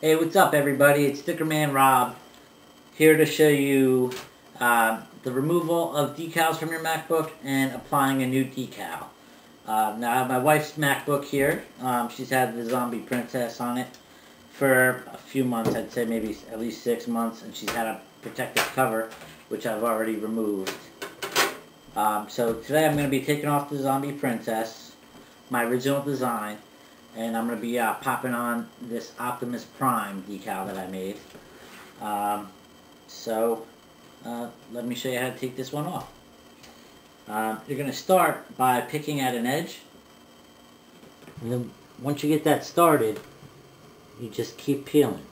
Hey, what's up everybody? It's Stickerman Rob here to show you the removal of decals from your MacBook and applying a new decal. Now I have my wife's MacBook here. She's had the Zombie Princess on it for a few months, I'd say maybe at least 6 months, and she's had a protective cover, which I've already removed. So today I'm going to be taking off the Zombie Princess, my original design, and I'm going to be popping on this Optimus Prime decal that I made. Let me show you how to take this one off. You're going to start by picking at an edge, and then once you get that started, you just keep peeling.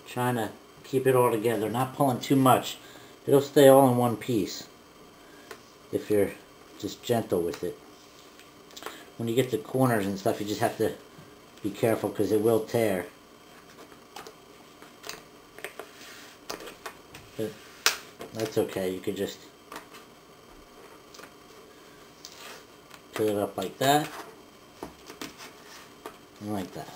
Trying to keep it all together, not pulling too much. It'll stay all in one piece if you're just gentle with it. When you get the corners and stuff, you just have to be careful because it will tear. But that's okay, you could just peel it up like that and like that.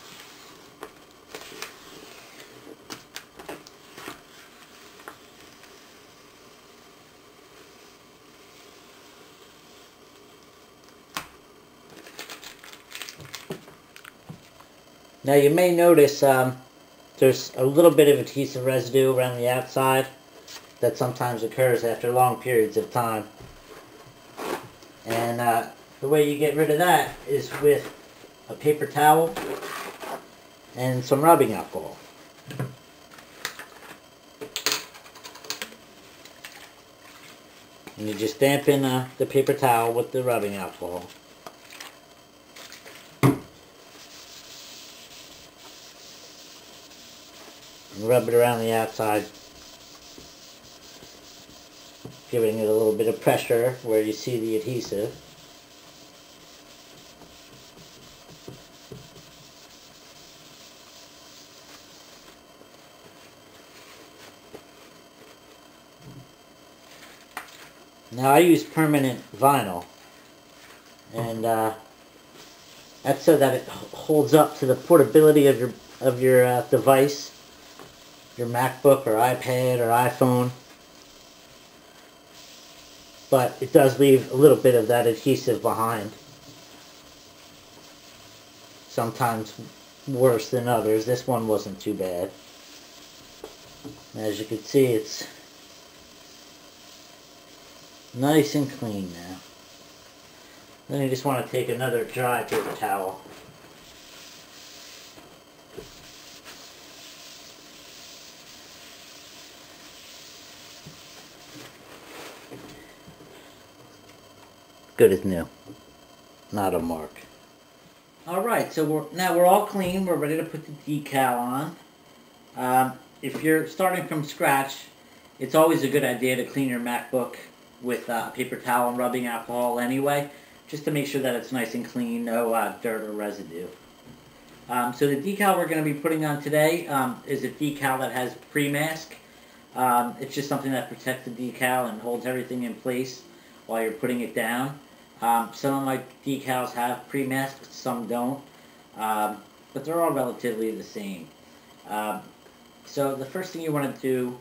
Now you may notice there's a little bit of adhesive residue around the outside that sometimes occurs after long periods of time. And the way you get rid of that is with a paper towel and some rubbing alcohol. And you just dampen the paper towel with the rubbing alcohol. And rub it around the outside, giving it a little bit of pressure where you see the adhesive. Now I use permanent vinyl, and that's so that it holds up to the portability of your device. Your MacBook or iPad or iPhone, but it does leave a little bit of that adhesive behind, sometimes worse than others. This one wasn't too bad. As you can see, it's nice and clean now. Then you just want to take another dry paper towel . Good as new. Not a mark. Alright, so now we're all clean. We're ready to put the decal on. If you're starting from scratch, it's always a good idea to clean your MacBook with paper towel and rubbing alcohol anyway, just to make sure that it's nice and clean, no dirt or residue. So the decal we're going to be putting on today is a decal that has pre-mask. It's just something that protects the decal and holds everything in place while you're putting it down. Some of my decals have pre-mask, some don't, but they're all relatively the same. So the first thing you want to do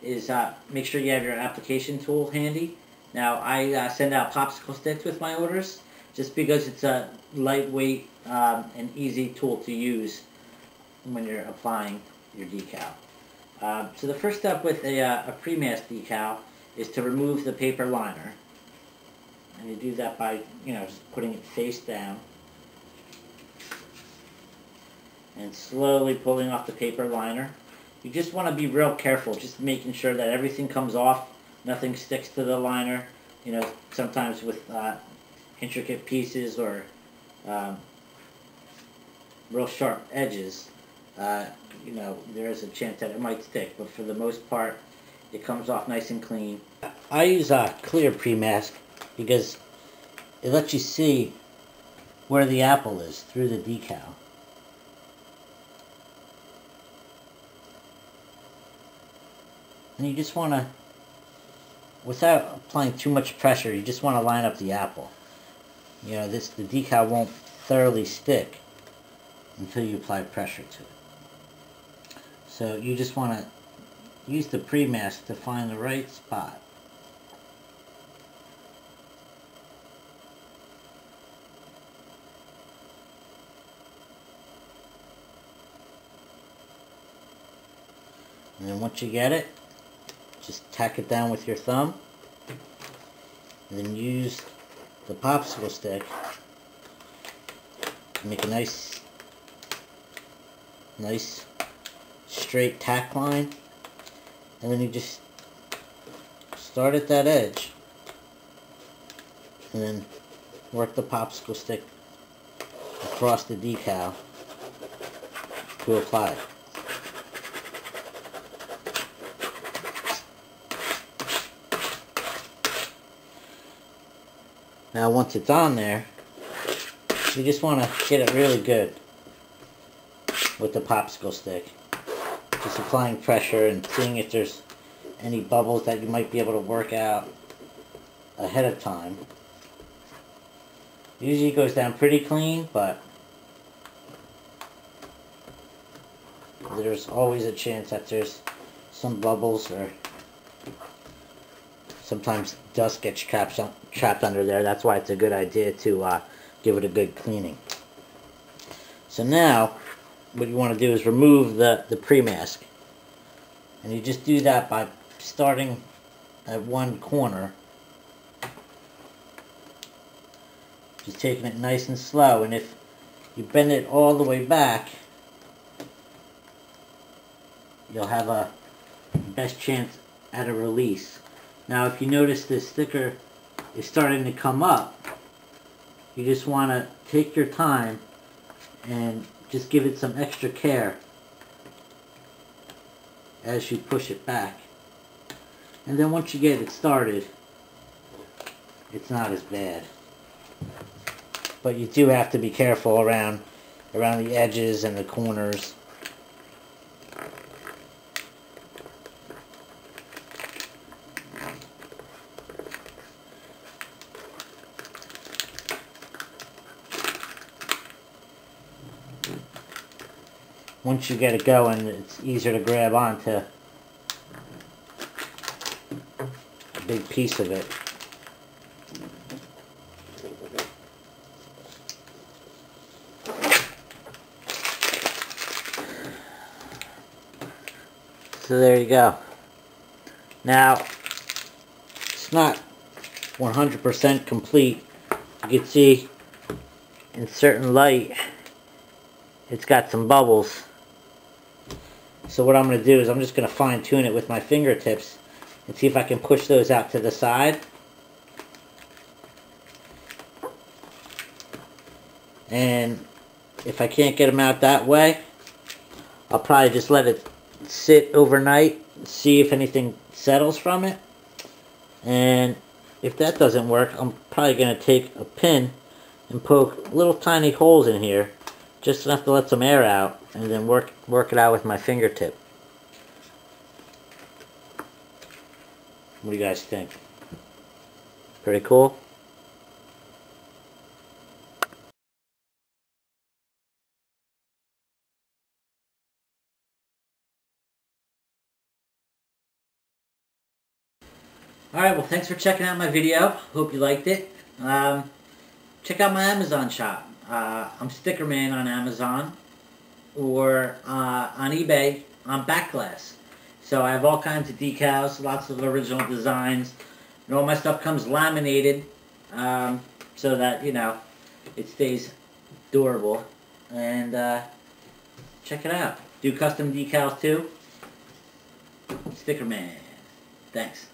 is make sure you have your application tool handy. Now I send out popsicle sticks with my orders just because it's a lightweight and easy tool to use when you're applying your decal. So the first step with a pre-mask decal is to remove the paper liner. And you do that by, just putting it face down and slowly pulling off the paper liner. You just want to be real careful, just making sure that everything comes off, nothing sticks to the liner. Sometimes with intricate pieces or real sharp edges, there is a chance that it might stick, but for the most part, it comes off nice and clean. I use a clear pre-mask because it lets you see where the apple is through the decal. And you just want to, without applying too much pressure, you just want to line up the apple. The decal won't thoroughly stick until you apply pressure to it. So you just want to use the pre-mask to find the right spot. And then once you get it, just tack it down with your thumb. And then use the popsicle stick to make a nice straight tack line. And then you just start at that edge and then work the popsicle stick across the decal to apply it. Now once it's on there, you just want to get it really good with the popsicle stick. Just applying pressure and seeing if there's any bubbles that you might be able to work out ahead of time. Usually it goes down pretty clean, but there's always a chance that there's some bubbles, or sometimes dust gets trapped under there. That's why it's a good idea to give it a good cleaning. So now what you want to do is remove the pre-mask. And you just do that by starting at one corner. Just taking it nice and slow. And if you bend it all the way back, you'll have a best chance at a release. Now if you notice this sticker is starting to come up, you just want to take your time and just give it some extra care as you push it back. And then once you get it started, it's not as bad. But you do have to be careful around the edges and the corners. Once you get it going, it's easier to grab onto a big piece of it. So there you go. Now, it's not 100% complete. You can see in certain light, it's got some bubbles. So what I'm going to do is I'm just going to fine tune it with my fingertips and see if I can push those out to the side. And if I can't get them out that way, I'll probably just let it sit overnight and see if anything settles from it. And if that doesn't work, I'm probably going to take a pin and poke little tiny holes in here, just enough to let some air out, and then work it out with my fingertip. What do you guys think? Pretty cool? Alright, well thanks for checking out my video. Hope you liked it. Check out my Amazon shop. I'm Sticker Man on Amazon, or on eBay on Backglass. So I have all kinds of decals, lots of original designs, and all my stuff comes laminated, so that, you know, it stays durable. And check it out. Do custom decals too. Sticker Man. Thanks.